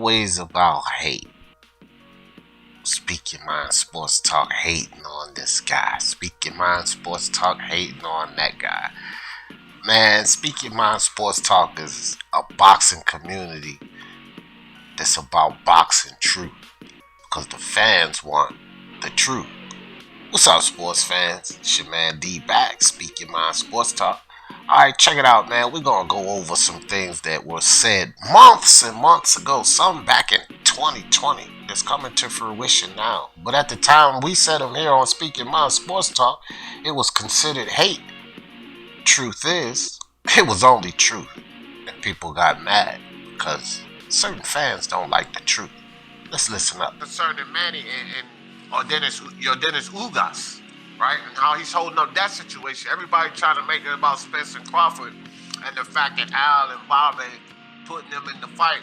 always about hate. Speak Your Mind Sports Talk hating on this guy. Speak Your Mind Sports Talk hating on that guy. Man, Speak Your Mind Sports Talk is a boxing community that's about boxing truth. Because the fans want the truth. What's up, sports fans? It's your man D back, Speak Your Mind Sports Talk. Alright, check it out, man. We're going to go over some things that were said months and months ago. Some back in 2020 that's coming to fruition now. But at the time we said them here on Speak Your Mind Sports Talk, it was considered hate. Truth is, it was only truth. And people got mad because certain fans don't like the truth. Let's listen up. Concerning Manny or Dennis Ugas, right? And how he's holding up that situation. Everybody trying to make it about Spencer Crawford and the fact that Al and Bob ain't putting them in the fight.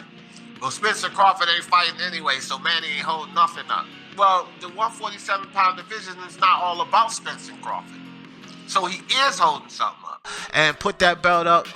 Well, Spencer Crawford ain't fighting anyway, so Manny ain't holding nothing up. Well, the 147-pound division is not all about Spencer Crawford. So he is holding something up. And put that belt up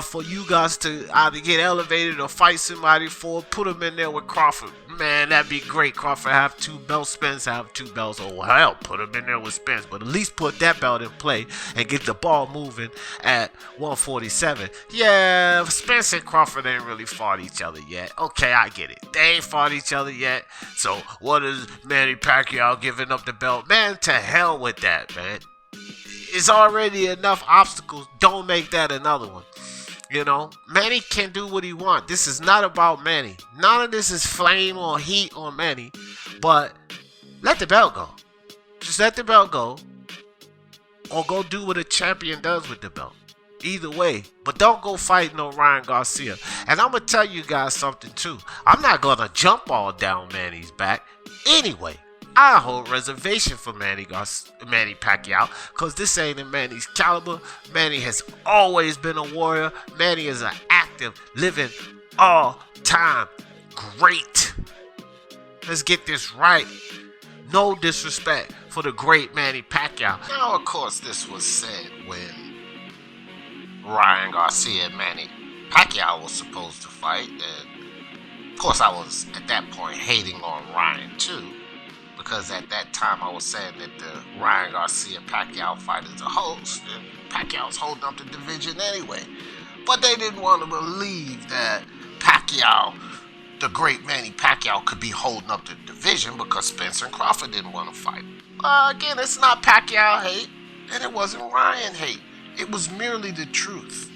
for you guys to either get elevated or fight somebody for. Put him in there with Crawford. Man, that'd be great. Crawford have 2 belts, Spence have 2 belts. Oh, hell, put him in there with Spence. But at least put that belt in play and get the ball moving at 147. Yeah, Spence and Crawford ain't really fought each other yet. Okay, I get it. They ain't fought each other yet. So what is Manny Pacquiao giving up the belt? Man, to hell with that, man. It's already enough obstacles. Don't make that another one. You know, Manny can do what he wants. This is not about Manny. None of this is flame or heat on Manny. But let the belt go. Just let the belt go. Or go do what a champion does with the belt. Either way. But don't go fight no Ryan Garcia. And I'm going to tell you guys something too. I'm not going to jump all down Manny's back. Anyway, I hold reservation for Manny Pacquiao because this ain't in Manny's caliber. Manny has always been a warrior. Manny is an active, living, all-time great. Let's get this right. No disrespect for the great Manny Pacquiao. Now, of course, this was said when Ryan Garcia and Manny Pacquiao was supposed to fight. And, of course, I was, at that point, hating on Ryan, too. Because at that time I was saying that the Ryan Garcia-Pacquiao fight is a hoax, and Pacquiao's holding up the division anyway. But they didn't want to believe that Pacquiao, the great Manny Pacquiao, could be holding up the division because Spencer and Crawford didn't want to fight. Again, it's not Pacquiao hate, and it wasn't Ryan hate. It was merely the truth.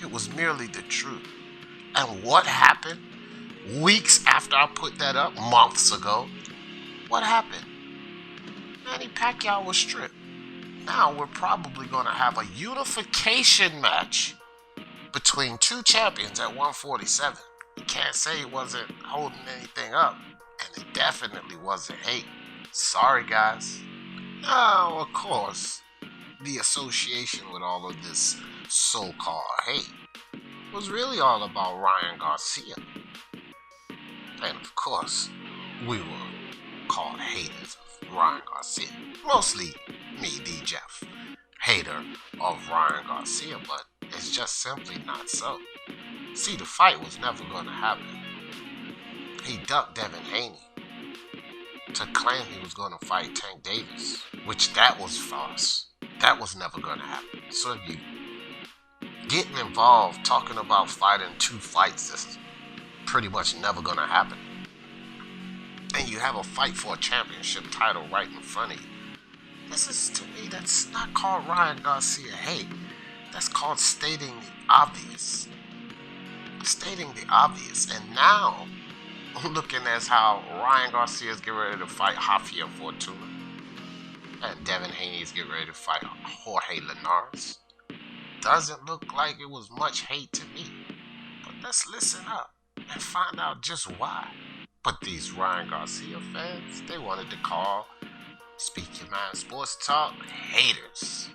It was merely the truth. And what happened weeks after I put that up, months ago? What happened? Manny Pacquiao was stripped. Now we're probably going to have a unification match between 2 champions at 147. You can't say he wasn't holding anything up. And it definitely wasn't hate. Sorry, guys. Now, of course, the association with all of this so-called hate was really all about Ryan Garcia. And of course, we were called haters of Ryan Garcia. Mostly me, D. Jeff, hater of Ryan Garcia, but it's just simply not so. See, the fight was never going to happen. He ducked Devin Haney to claim he was going to fight Tank Davis, which that was false. That was never going to happen. So if you getting involved talking about fighting 2 fights that's pretty much never going to happen, and you have a fight for a championship title right in front of you. This is, to me, that's not called Ryan Garcia hate. That's called stating the obvious. Stating the obvious. And now, I'm looking at how Ryan Garcia is getting ready to fight Javier Fortuna. And Devin Haney is getting ready to fight Jorge Linares. Doesn't look like it was much hate to me. But let's listen up and find out just why. But these Ryan Garcia fans, they wanted to call Speak Your Mind Sports Talk haters.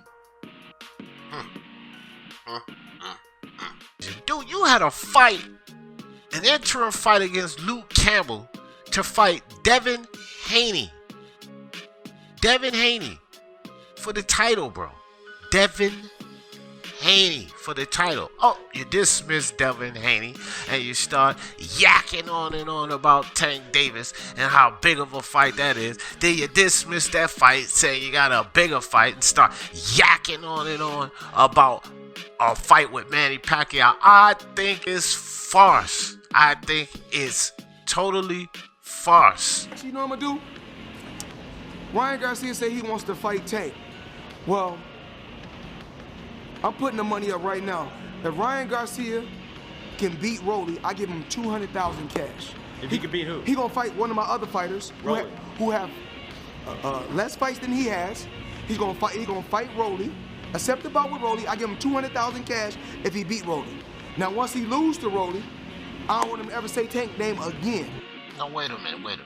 Dude, you had a fight, an interim fight against Luke Campbell to fight Devin Haney. Devin Haney for the title, bro. Devin Haney for the title. Oh, you dismiss Devin Haney and you start yakking on and on about Tank Davis and how big of a fight that is. Then you dismiss that fight saying you got a bigger fight and start yakking on and on about a fight with Manny Pacquiao. I think it's farce. I think it's totally farce. You know what I'm gonna do? Ryan Garcia said he wants to fight Tank. Well, I'm putting the money up right now. If Ryan Garcia can beat Rolly, I give him $200,000 cash. If he can beat who? He gonna fight one of my other fighters who have less fights than he has. He's gonna fight Rolly. Accept the bout with Rolly. I give him $200,000 cash if he beat Rolly. Now, once he loses to Rolly, I don't want him to ever say Tank name again. Now, wait a minute.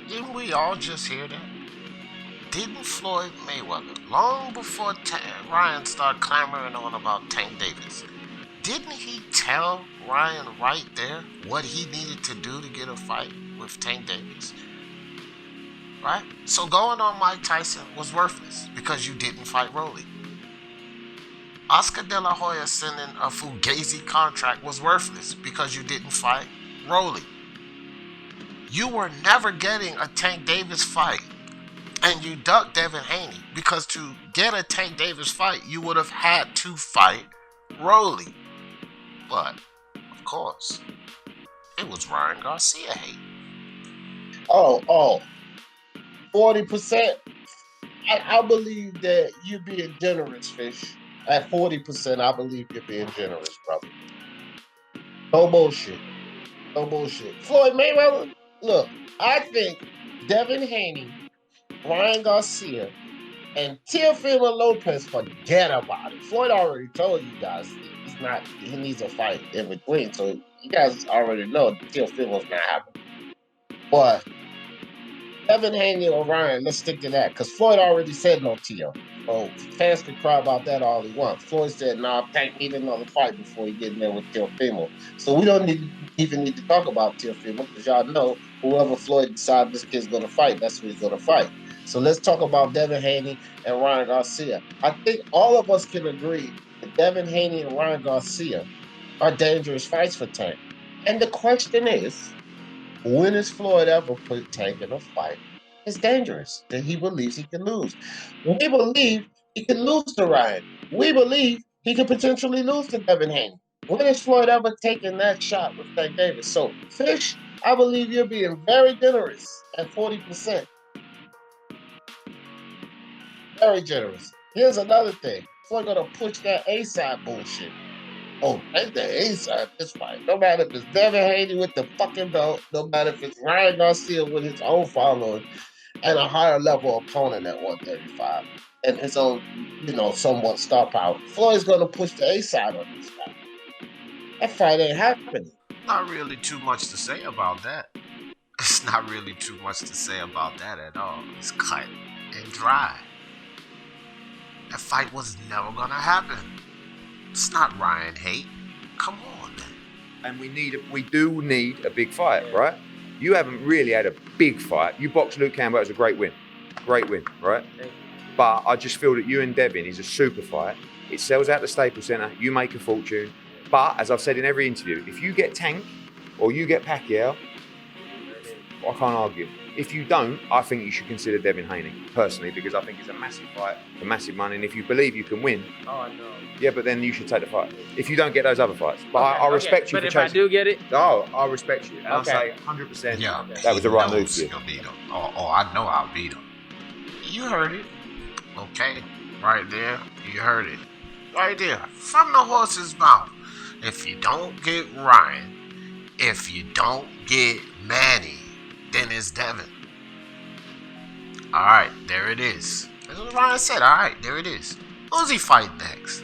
Didn't we all just hear that? Didn't Floyd Mayweather, long before Ryan started clamoring on about Tank Davis, didn't he tell Ryan right there what he needed to do to get a fight with Tank Davis? Right? So going on Mike Tyson was worthless because you didn't fight Rolly. Oscar De La Hoya sending a Fugazi contract was worthless because you didn't fight Rolly. You were never getting a Tank Davis fight. And you ducked Devin Haney because to get a Tank Davis fight, you would have had to fight Rolly. But, of course, it was Ryan Garcia hate. Oh, 40%? I believe that you're being generous, Fish. At 40%, I believe you're being generous, brother. No bullshit. Floyd Mayweather, look, I think Devin Haney, Ryan Garcia, and Teofimo Lopez, forget about it. Floyd already told you guys he needs a fight in between, so you guys already know Teofimo's not happening. But Devin Haney or Ryan, let's stick to that, because Floyd already said no Teo. So fans can cry about that all he wants. Floyd said, nah, Tank need another fight before he get in there with Teofimo. So we don't even need to talk about Teofimo, because y'all know whoever Floyd decides this kid's going to fight, that's who he's going to fight. So let's talk about Devin Haney and Ryan Garcia. I think all of us can agree that Devin Haney and Ryan Garcia are dangerous fights for Tank. And the question is, when has Floyd ever put Tank in a fight? It's dangerous that he believes he can lose. We believe he can lose to Ryan. We believe he could potentially lose to Devin Haney. When has Floyd ever taken that shot with Tank Davis? So, Fish, I believe you're being very generous at 40%. Very generous. Here's another thing. Floyd gonna push that A-side bullshit. Oh, that's the A-side this fight. No matter if it's Devin Haney with the fucking belt, no matter if it's Ryan Garcia with his own following, and a higher level opponent at 135, and his own, somewhat star power. Floyd's gonna push the A-side on this fight. That fight ain't happening. Not really too much to say about that. It's not really too much to say about that at all. It's cut and dry. That fight was never gonna happen. It's not Ryan hate. Come on, man. And we do need a big fight, right? You haven't really had a big fight. You boxed Luke Campbell, it was a great win, right? But I just feel that you and Devin is a super fight. It sells out the Staples Center. You make a fortune. But as I've said in every interview, if you get Tank or you get Pacquiao, I can't argue. If you don't, I think you should consider Devin Haney, personally, because I think it's a massive fight for massive money. And if you believe you can win, yeah, but then you should take the fight. If you don't get those other fights. But I respect you for chasing. But if I do get it? Oh, I respect you. And I say 100%, yeah, that was the right move for you. Beat him. Oh, I know I'll beat him. You heard it. Okay, right there. You heard it. Right there. From the horse's mouth. If you don't get Ryan, if you don't get Manny, then it's Devin. Alright, there it is. That's what Ryan said. Alright, there it is. Who's he fighting next?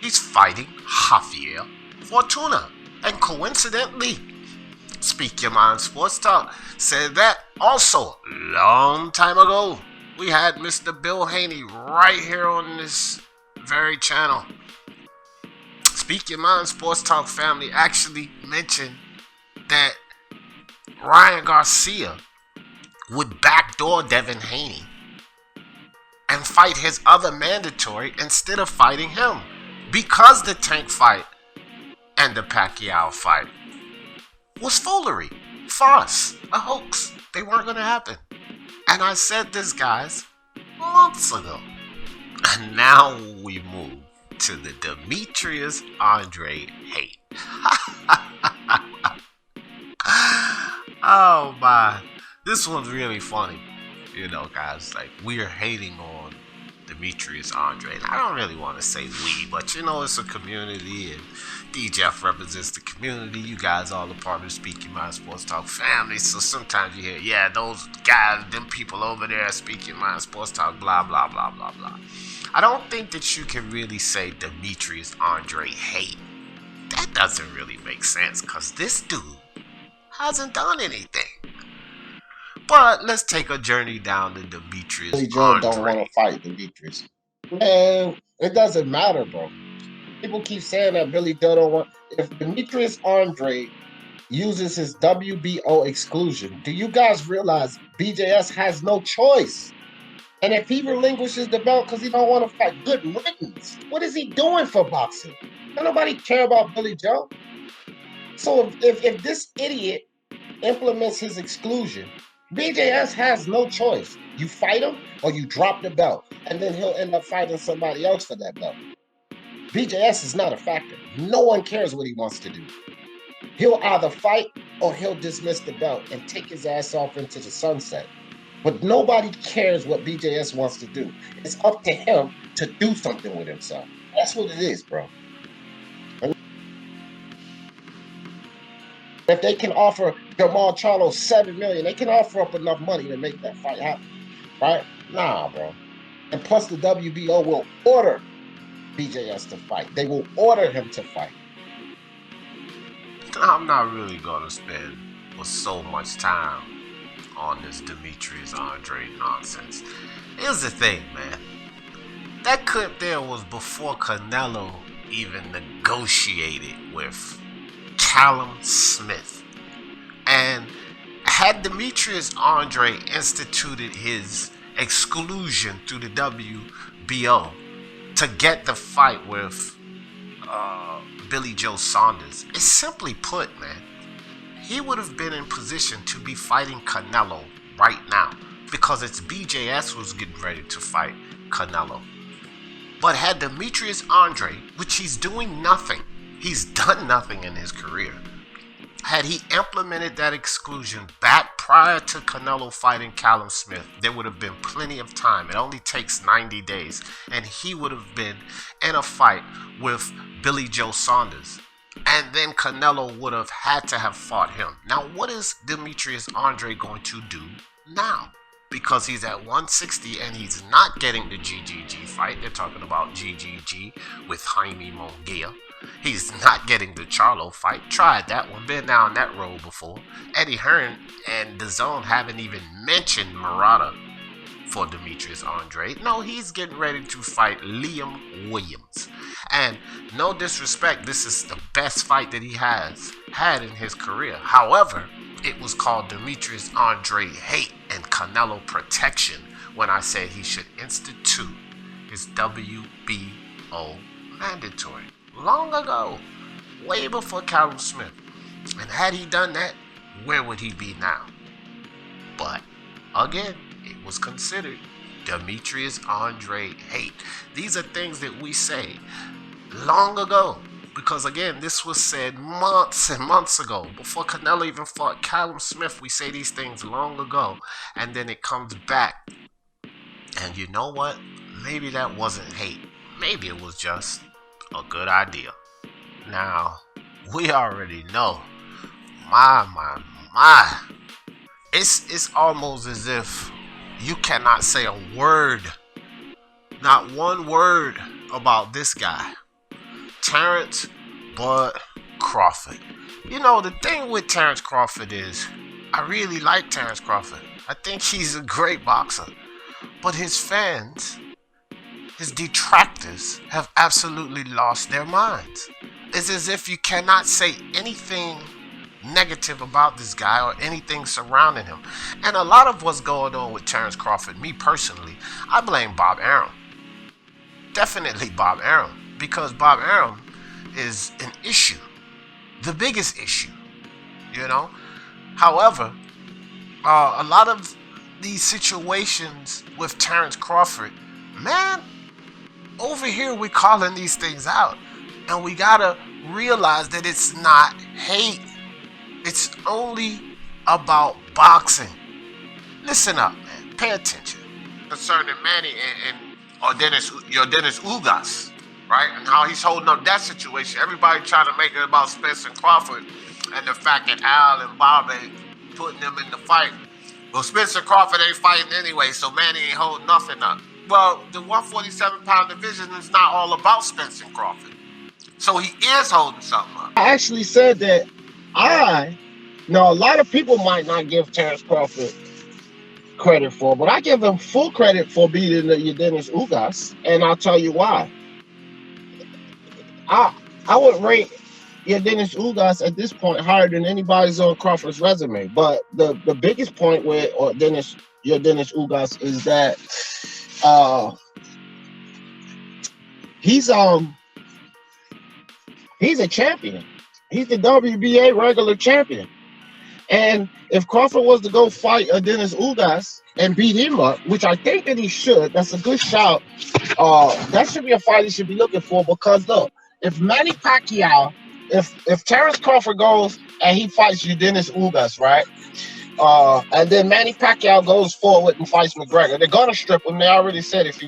He's fighting Javier Fortuna. And coincidentally, Speak Your Mind Sports Talk said that also long time ago. We had Mr. Bill Haney right here on this very channel. Speak Your Mind Sports Talk family actually mentioned that Ryan Garcia would backdoor Devin Haney and fight his other mandatory instead of fighting him. Because the Tank fight and the Pacquiao fight was foolery, farce, a hoax. They weren't going to happen. And I said this, guys, months ago. And now we move to the Demetrius Andre hate. Oh my, this one's really funny. You know, guys, like, we are hating on Demetrius Andre. And I don't really want to say we, but you know, it's a community, and DJF represents the community. You guys all a part of the Speak Your Mind Sports Talk family. So sometimes you hear, yeah, those guys, them people over there, Speak Your Mind Sports Talk, blah, blah, blah, blah, blah. I don't think that you can really say Demetrius Andre hate. That doesn't really make sense, because this dude hasn't done anything. But let's take a journey down to Demetrius Billy Joe Andre. don't want to fight Demetrius. Man, it doesn't matter, bro. People keep saying that Billy Joe don't want. If Demetrius Andre uses his WBO exclusion, do you guys realize BJS has no choice? And if he relinquishes the belt because he don't want to fight, good riddance. What is he doing for boxing? Don't nobody care about Billy Joe. So if this idiot implements his exclusion, BJS has no choice. You fight him or you drop the belt, and then he'll end up fighting somebody else for that belt. BJS is not a factor. No one cares what he wants to do. He'll either fight or he'll dismiss the belt and take his ass off into the sunset. But nobody cares what BJS wants to do. It's up to him to do something with himself. That's what it is, bro. If they can offer Jamal Charlo $7 million, they can offer up enough money to make that fight happen, right? Nah, bro. And plus, the WBO will order BJS to fight. They will order him to fight. I'm not really gonna spend so much time on this Demetrius Andre nonsense. Here's the thing, man. That clip there was before Canelo even negotiated with Callum Smith. And had Demetrius Andre instituted his exclusion through the WBO to get the fight with Billy Joe Saunders, it's simply put, man, he would have been in position to be fighting Canelo right now, because it's BJS who's getting ready to fight Canelo. But had Demetrius Andre, which he's doing nothing, he's done nothing in his career, had he implemented that exclusion back prior to Canelo fighting Callum Smith, there would have been plenty of time. It only takes 90 days, and he would have been in a fight with Billy Joe Saunders. And then Canelo would have had to have fought him. Now, what is Demetrius Andre going to do now? Because he's at 160 and he's not getting the GGG fight. They're talking about GGG with Jaime Munguia. He's not getting the Charlo fight. Tried that one. Been down that road before. Eddie Hearn and DAZN haven't even mentioned Murata for Demetrius Andre. No, he's getting ready to fight Liam Williams. And no disrespect, this is the best fight that he has had in his career. However, it was called Demetrius Andre hate and Canelo protection when I said he should institute his WBO mandatory. Long ago, way before Callum Smith. And had he done that, where would he be now? But again, it was considered Demetrius Andre hate. These are things that we say long ago, because again, this was said months and months ago. Before Canelo even fought Callum Smith, we say these things long ago, and then it comes back. And you know what? Maybe that wasn't hate. Maybe it was just a good idea. Now, we already know. My. It's almost as if you cannot say a word, not one word about this guy, Terence Crawford. You know, the thing with Terence Crawford is, I really like Terence Crawford. I think he's a great boxer. But his fans, his detractors, have absolutely lost their minds. It's as if you cannot say anything negative about this guy or anything surrounding him. And a lot of what's going on with Terence Crawford, me personally, I blame Bob Arum. Definitely Bob Arum, because Bob Arum is an issue, the biggest issue, you know. However, a lot of these situations with Terence Crawford, man, over here we're calling these things out, and we gotta realize that it's not hate. It's only about boxing. Listen up, man. Pay attention. Concerning Manny or Dennis Ugas, right? And how he's holding up that situation. Everybody trying to make it about Spence and Crawford and the fact that Al and Bob ain't putting them in the fight. Well, Spence and Crawford ain't fighting anyway, so Manny ain't holding nothing up. Well, the 147-pound division is not all about Spence and Crawford. So he is holding something up. I actually said that a lot of people might not give Terence Crawford credit for, but I give him full credit for beating the Dennis Ugas, and I'll tell you why. I would rate Dennis Ugas at this point higher than anybody's on Crawford's resume, but the biggest point with Dennis Ugas is that he's a champion. He's the WBA regular champion. And if Crawford was to go fight Dennis Ugas and beat him up, which I think that he should, that's a good shout. That should be a fight he should be looking for, because look, if Manny Pacquiao, if Terence Crawford goes and he fights Dennis Ugas, right? And then Manny Pacquiao goes forward and fights McGregor, they're gonna strip him. They already said if he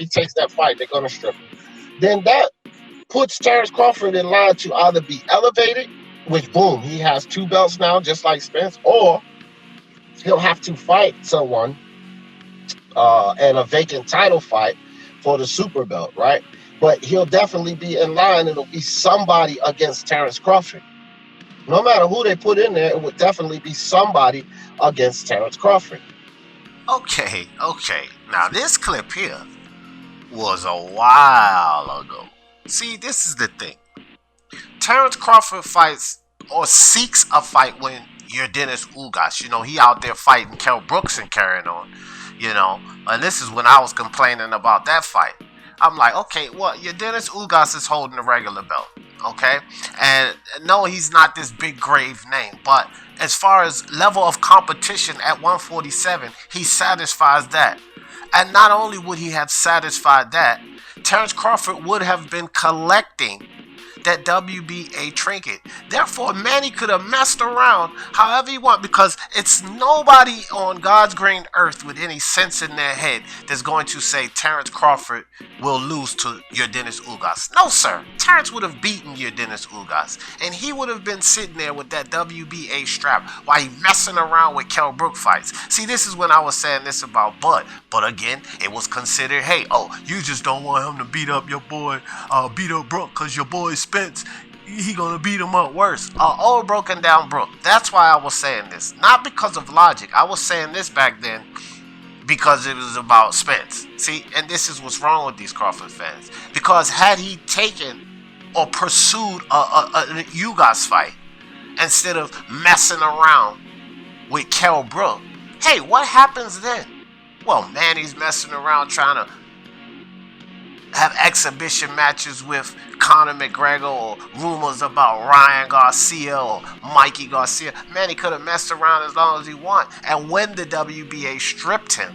takes that fight, they're gonna strip him. Then that puts Terence Crawford in line to either be elevated, which boom, he has 2 belts now, just like Spence, or he'll have to fight someone in a vacant title fight for the super belt, right? But he'll definitely be in line. It'll be somebody against Terence Crawford. No matter who they put in there, it would definitely be somebody against Terence Crawford. Okay. Now this clip here was a while ago. See, this is the thing. Terence Crawford fights or seeks a fight when you're Dennis Ugas. You know, he out there fighting Kell Brooks and carrying on. You know, and this is when I was complaining about that fight. I'm like, okay, well, your Dennis Ugas is holding the regular belt, okay? And no, he's not this big grave name, but as far as level of competition at 147, he satisfies that. And not only would he have satisfied that, Terence Crawford would have been collecting that WBA trinket. Therefore, Manny could have messed around however he want, because it's nobody on God's green earth with any sense in their head that's going to say Terence Crawford will lose to your Dennis Ugas. No, sir. Terence would have beaten your Dennis Ugas, and he would have been sitting there with that WBA strap while he messing around with Kell Brook fights. See, this is when I was saying this about Bud, but again, it was considered, hey, you just don't want him to beat up your boy, beat up Brook, because your boy Spence, he gonna beat him up worse. Old broken down Brook. That's why I was saying this. Not because of logic. I was saying this back then because it was about Spence. See, and this is what's wrong with these Crawford fans. Because had he taken or pursued a Ugas fight instead of messing around with Kell Brook, hey, what happens then? Well, Manny's messing around trying to have exhibition matches with Conor McGregor, or rumors about Ryan Garcia or Mikey Garcia. Manny could have messed around as long as he want. And when the WBA stripped him,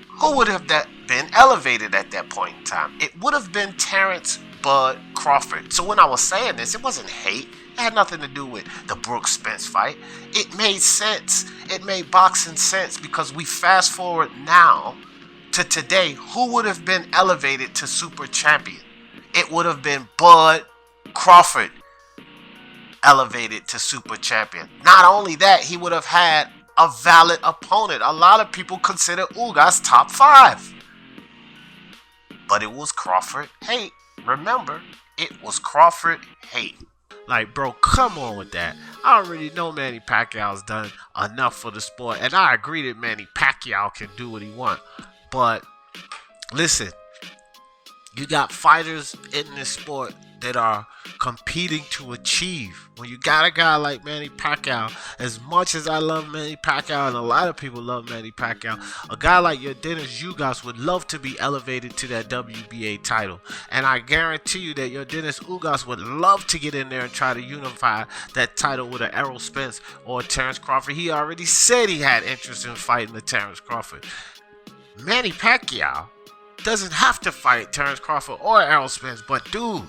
who would have been elevated at that point in time? It would have been Terence Bud Crawford. So when I was saying this, it wasn't hate. It had nothing to do with the Brooks Spence fight. It made sense. It made boxing sense, because we fast forward now to today, who would have been elevated to super champion? It would have been Bud Crawford elevated to super champion. Not only that, he would have had a valid opponent. A lot of people consider Ugas top 5. But it was Crawford hate. Remember, it was Crawford hate. Like, bro, come on with that. I already know Manny Pacquiao's done enough for the sport, and I agree that Manny Pacquiao can do what he wants. But listen, you got fighters in this sport that are competing to achieve. When you got a guy like Manny Pacquiao, as much as I love Manny Pacquiao and a lot of people love Manny Pacquiao, a guy like Yordenis Ugas would love to be elevated to that WBA title. And I guarantee you that Yordenis Ugas would love to get in there and try to unify that title with an Errol Spence or Terence Crawford. He already said he had interest in fighting the Terence Crawford. Manny Pacquiao doesn't have to fight Terence Crawford or Errol Spence, but dude,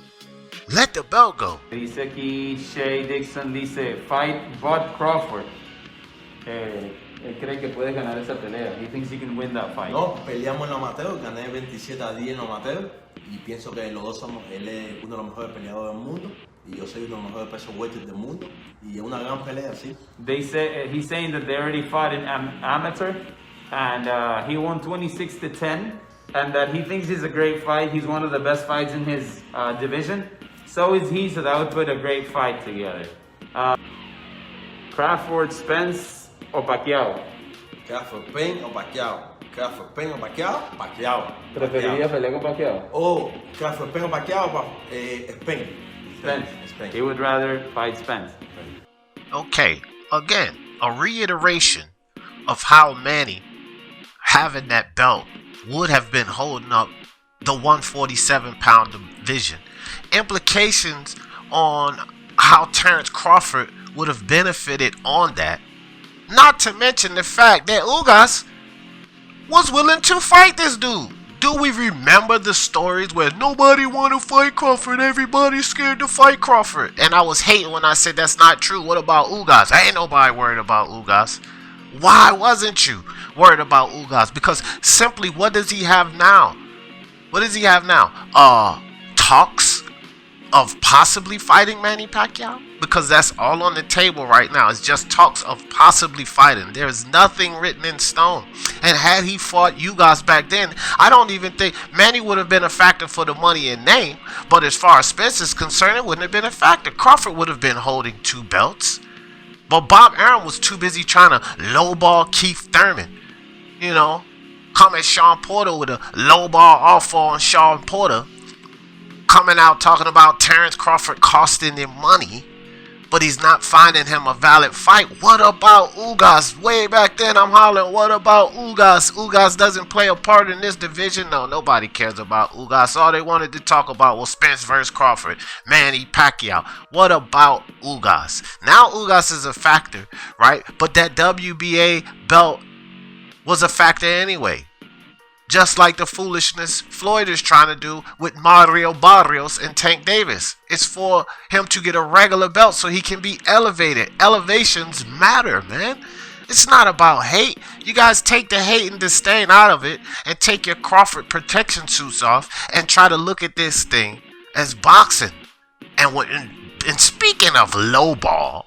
let the belt go. Dice aquí Shay Dixon, dice, fight Bud Crawford. Él cree que puede ganar esa pelea. He thinks he can win that fight. No, peleamos en amateur, gané 27-10 en amateur y pienso que los dos somos, él es uno de los mejores peleadores del mundo y yo soy uno de los mejores pesos welter del mundo y es una gran pelea, sí. They say he's saying that they already fought in amateur and he won 26-10 and that he thinks it's a great fight. He's one of the best fights in his division. So is he, so that would put a great fight together. Crawford, Spence, or Pacquiao? Crawford, Pen o Pacquiao. Crawford, Pen o Pacquiao, Pacquiao. ¿Preferiría pelear con Pacquiao? Oh, Crawford, Pen o Pacquiao, Pen. Spence. He would rather fight Spence. Okay, again, a reiteration of how Manny, having that belt, would have been holding up the 147-pound division. Implications on how Terence Crawford would have benefited on that. Not to mention the fact that Ugas was willing to fight this dude. Do we remember the stories where nobody wanted to fight Crawford, everybody's scared to fight Crawford? And I was hating when I said that's not true. What about Ugas? Ain't nobody worried about Ugas. Why wasn't you worried about Ugas? Because simply, what does he have now? What does he have now? Talks of possibly fighting Manny Pacquiao? Because that's all on the table right now. It's just talks of possibly fighting. There is nothing written in stone. And had he fought Ugas back then, I don't even think Manny would have been a factor for the money in name. But as far as Spence is concerned, it wouldn't have been a factor. Crawford would have been holding 2 belts. But Bob Arum was too busy trying to lowball Keith Thurman. You know, come at Sean Porter with a lowball offer on Sean Porter. Coming out talking about Terence Crawford costing him money, but he's not finding him a valid fight. What about Ugas? Way back then I'm hollering, what about Ugas? Ugas doesn't play a part in this division. No, nobody cares about Ugas. All they wanted to talk about was Spence versus Crawford, Manny Pacquiao. What about Ugas? Now Ugas is a factor, right? But that WBA belt was a factor anyway. Just like the foolishness Floyd is trying to do with Mario Barrios and Tank Davis. It's for him to get a regular belt so he can be elevated. Elevations matter, man. It's not about hate. You guys take the hate and disdain out of it and take your Crawford protection suits off and try to look at this thing as boxing. And speaking of lowball,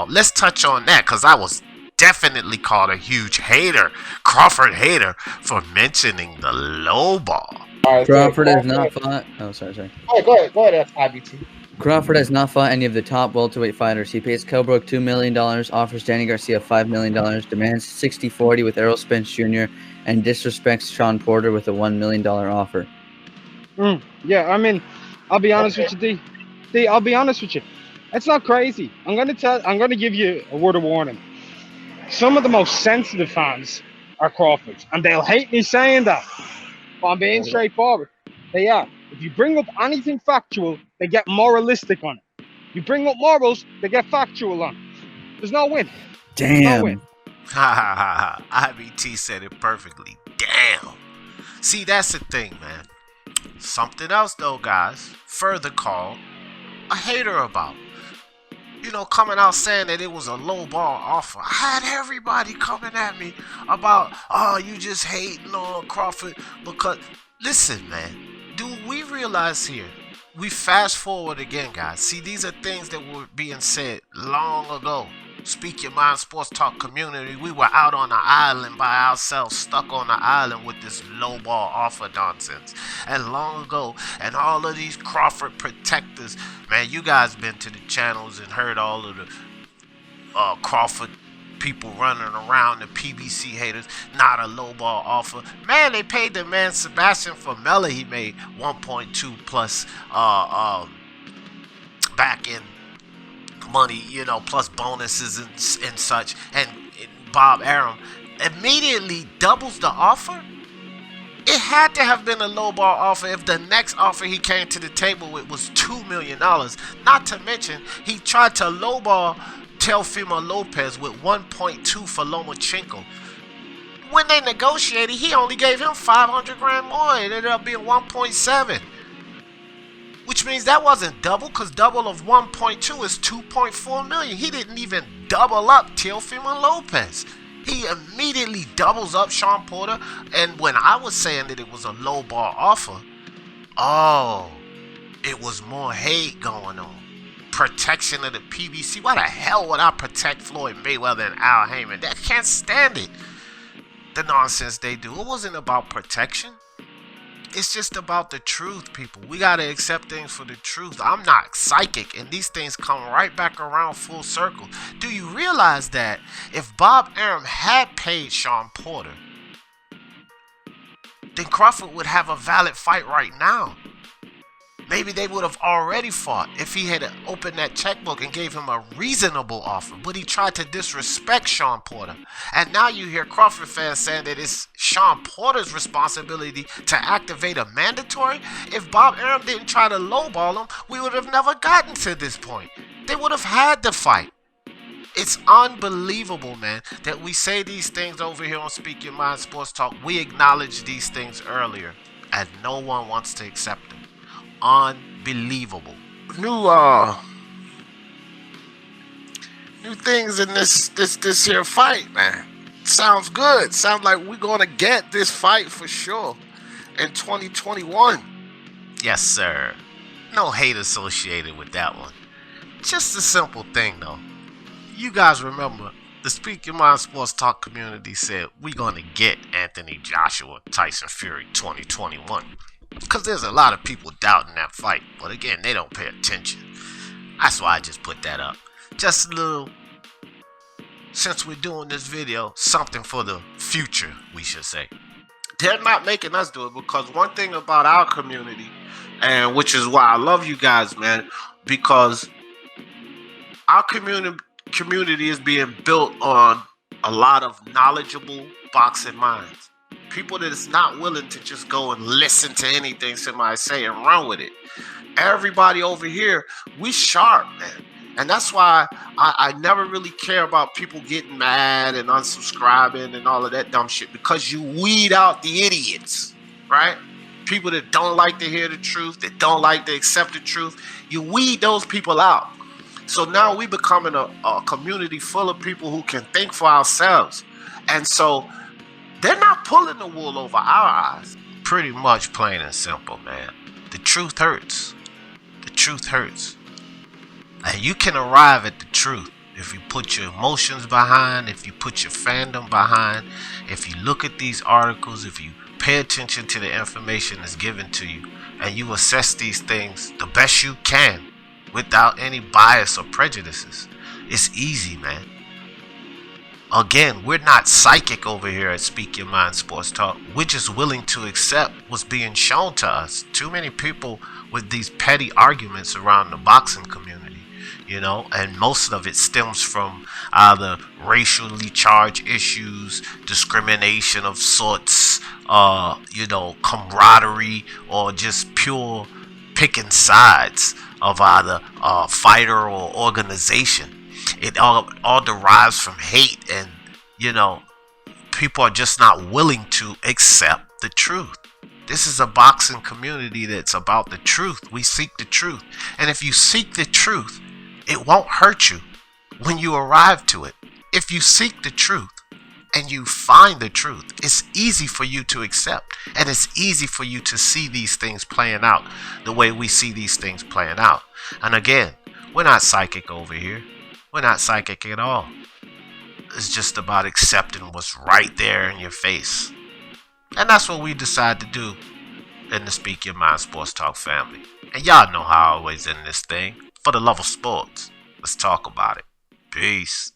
let's touch on that because I was definitely called a huge hater, Crawford hater, for mentioning the low ball. Right, Crawford has not fought. Oh, sorry. Go ahead, IBT. Crawford has not fought any of the top welterweight fighters. He pays Kell Brook $2 million, offers Danny Garcia $5 million, demands 60-40 with Errol Spence Jr., and disrespects Sean Porter with a $1 million offer. Yeah, I mean, I'll be honest with you, D. I'll be honest with you. It's not crazy. I'm gonna give you a word of warning. Some of the most sensitive fans are Crawfords, and they'll hate me saying that. But I'm being straightforward. They are. If you bring up anything factual, they get moralistic on it. You bring up morals, they get factual on it. There's no win. Damn. No win. Ha ha ha ha. IBT said it perfectly. Damn. See, that's the thing, man. Something else, though, guys. Further called a hater about. You know, coming out saying that it was a low ball offer. I had everybody coming at me about, oh, you just hating on Crawford because, listen, man, do we realize here, we fast forward again, guys. See, these are things that were being said long ago. Speak Your Mind Sports Talk community. We were out on an island by ourselves, stuck on the island with this low ball offer nonsense. And long ago, and all of these Crawford protectors, man, you guys been to the channels and heard all of the Crawford people running around, the PBC haters, not a lowball offer. Man, they paid the man Sebastian Famella. He made 1.2 plus back in money, plus bonuses and such. And Bob Arum immediately doubles the offer. It had to have been a lowball offer if the next offer he came to the table with was $2 million. Not to mention, he tried to lowball Teofimo Lopez with 1.2 for Lomachenko. When they negotiated, he only gave him $500,000 more. It ended up being 1.7. Which means that wasn't double, because double of 1.2 is 2.4 million. He didn't even double up Teofimo Lopez. He immediately doubles up Sean Porter. And when I was saying that it was a low ball offer, it was more hate going on. Protection of the PBC. Why the hell would I protect Floyd Mayweather and Al Heyman? I can't stand it. The nonsense they do. It wasn't about protection. It's just about the truth, people. We got to accept things for the truth. I'm not psychic, and these things come right back around full circle. Do you realize that if Bob Arum had paid Sean Porter, then Crawford would have a valid fight right now? Maybe they would have already fought if he had opened that checkbook and gave him a reasonable offer. But he tried to disrespect Sean Porter. And now you hear Crawford fans saying that it's Sean Porter's responsibility to activate a mandatory. If Bob Arum didn't try to lowball him, we would have never gotten to this point. They would have had to fight. It's unbelievable, man, that we say these things over here on Speak Your Mind Sports Talk. We acknowledged these things earlier, and no one wants to accept them. Unbelievable. New things in this here fight, man. Sounds good. Sounds like we're gonna get this fight for sure in 2021. Yes, sir. No hate associated with that one. Just a simple thing, though. You guys remember the Speak Your Mind Sports Talk community said we're gonna get Anthony Joshua Tyson Fury 2021. Because there's a lot of people doubting that fight. But again, they don't pay attention. That's why I just put that up. Just a little, since we're doing this video, something for the future, we should say. They're not making us do it, because one thing about our community, and which is why I love you guys, man, because our community is being built on a lot of knowledgeable boxing minds. People that is not willing to just go and listen to anything somebody say and run with it. Everybody over here, we sharp, man. And that's why I never really care about people getting mad and unsubscribing and all of that dumb shit, because you weed out the idiots, right? People that don't like to hear the truth, that don't like to accept the truth. You weed those people out. So now we becoming a community full of people who can think for ourselves. And so they're not pulling the wool over our eyes. Pretty much plain and simple, man. The truth hurts. The truth hurts. And you can arrive at the truth if you put your emotions behind, if you put your fandom behind, if you look at these articles, if you pay attention to the information that's given to you, and you assess these things the best you can without any bias or prejudices. It's easy, man. Again, we're not psychic over here at Speak Your Mind Sports Talk. We're just willing to accept what's being shown to us. Too many people with these petty arguments around the boxing community, and most of it stems from either racially charged issues, discrimination of sorts, camaraderie, or just pure picking sides of either fighter or organization. It all derives from hate, and people are just not willing to accept the truth. This is a boxing community that's about the truth. We seek the truth, and if you seek the truth, it won't hurt you when you arrive to it. If you seek the truth and you find the truth, it's easy for you to accept, and it's easy for you to see these things playing out the way we see these things playing out. And again, we're not psychic over here. We're not psychic at all. It's just about accepting what's right there in your face. And that's what we decide to do in the Speak Your Mind Sports Talk family. And y'all know how I always end this thing. For the love of sports, let's talk about it. Peace.